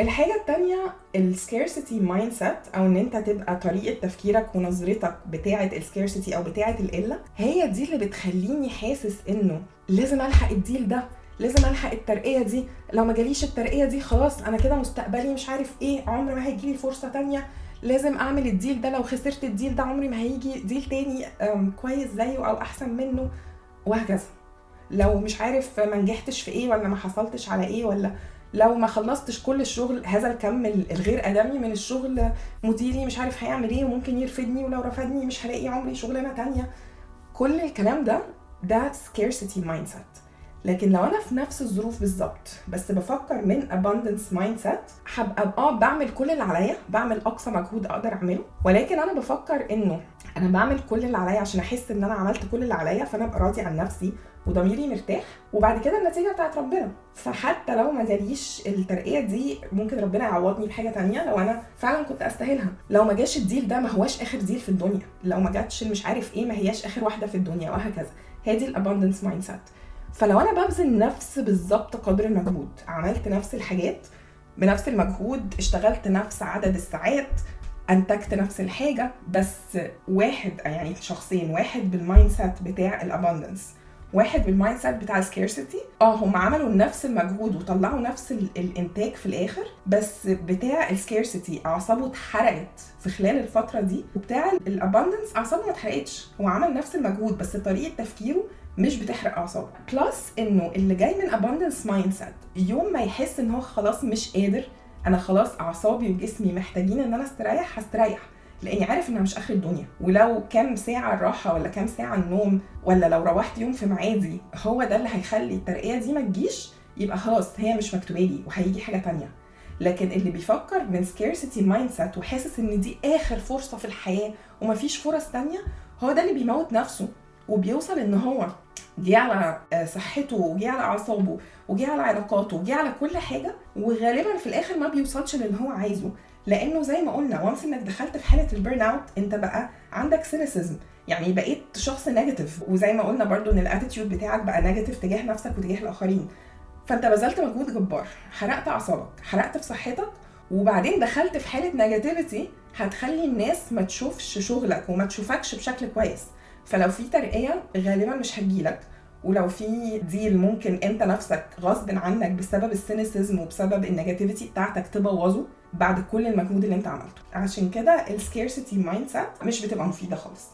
الحاجة التانية السكيرسيتي مايند سيت، او ان انت تبقى طريقة تفكيرك ونظرتك بتاعة السكيرسيتي او بتاعة القلة، هي دي اللي بتخليني حاسس انه لازم الحق الديل ده، لازم الحق الترقية دي، لو ما جاليش الترقية دي خلاص انا كده مستقبلي مش عارف ايه، عمر ما هيجيلي فرصة تانية، لازم اعمل الديل ده، لو خسرت الديل ده عمري ما هيجي ديل تاني كويس زيه او احسن منه، وهكذا. لو مش عارف ما نجحتش في ايه، ولا ما حصلتش على ايه، ولا لو ما خلصتش كل الشغل هذا الكم الغير ادمي من الشغل، مديري مش عارف هيعمل ايه وممكن يرفدني، ولو رفدني مش هلاقي عمري شغلانه تانية. كل الكلام ده scarcity mindset. لكن لو انا في نفس الظروف بالظبط بس بفكر من abundance mindset، هبقى بعمل كل اللي عليا، بعمل اقصى مجهود اقدر اعمله، ولكن انا بفكر انه انا بعمل كل اللي عليا عشان احس ان انا عملت كل اللي عليا، فانا ابقى راضي عن نفسي وضميري مرتاح، وبعد كده النتيجه بتاعت ربنا. فحتى لو ما جاليش الترقيه دي ممكن ربنا يعوضني بحاجه تانية لو انا فعلا كنت استاهلها. لو ما جاش الديل ده ما هواش اخر ديل في الدنيا، لو ما جاتش مش عارف ايه ما هياش اخر واحده في الدنيا، وهكذا. هي دي الاباندنس مايند سيت. فلو انا ببذل نفس بالظبط قدر المجهود، عملت نفس الحاجات بنفس المجهود، اشتغلت نفس عدد الساعات، انتجت نفس الحاجه، بس واحد يعني شخصين، واحد بالمايند سيت بتاع الاباندنس، واحد بالمايند سيت بتاع السكيرسيتي، هم عملوا نفس المجهود وطلعوا نفس الانتاج في الاخر، بس بتاع السكيرسيتي اعصابه اتحرقت في خلال الفتره دي، وبتاع الاباندنس اعصابه ما اتحرقتش، هو عمل نفس المجهود بس طريقه تفكيره مش بتحرق اعصابه. بلس انه اللي جاي من abundance mindset يوم ما يحس ان هو خلاص مش قادر، انا خلاص اعصابي وجسمي محتاجين ان انا استريح، هستريح، لاني عارف انها مش اخر الدنيا، ولو كام ساعه الراحه ولا كام ساعه النوم، ولا لو روحت يوم في معادي هو ده اللي هيخلي الترقيه دي ما تجيش، يبقى خلاص هي مش مكتوبه لي وهيجي حاجه تانية. لكن اللي بيفكر من scarcity mindset وحاسس ان دي اخر فرصه في الحياه ومفيش فرص تانية، هو ده اللي بيموت نفسه، وبيوصل ان هو جه على صحته وجه على اعصابه وجه على علاقاته وجه على كل حاجه، وغالبا في الاخر ما بيوصلش للي هو عايزه، لانه زي ما قلنا وانس انك دخلت في حاله البيرن اوت انت بقى عندك سينيسيزم، يعني بقيت شخص نيجاتيف، وزي ما قلنا برضو ان الاتيتيود بتاعك بقى نيجاتيف تجاه نفسك وتجاه الاخرين. فانت بذلت مجهود جبار، حرقت اعصابك، حرقت في صحتك، وبعدين دخلت في حاله نيجاتيفيتي هتخلي الناس ما تشوفش شغلك وما تشوفكش بشكل كويس. فلو في ترقيه غالبا مش هتجيلك، ولو في ديل ممكن انت نفسك غصب عنك بسبب السينيسيزم وبسبب النيجاتيفيتي بتاعتك تبوظه بعد كل المجهود اللي انت عملته. عشان كده السكيرسيتي مايند سيت مش بتبقى مفيده خالص.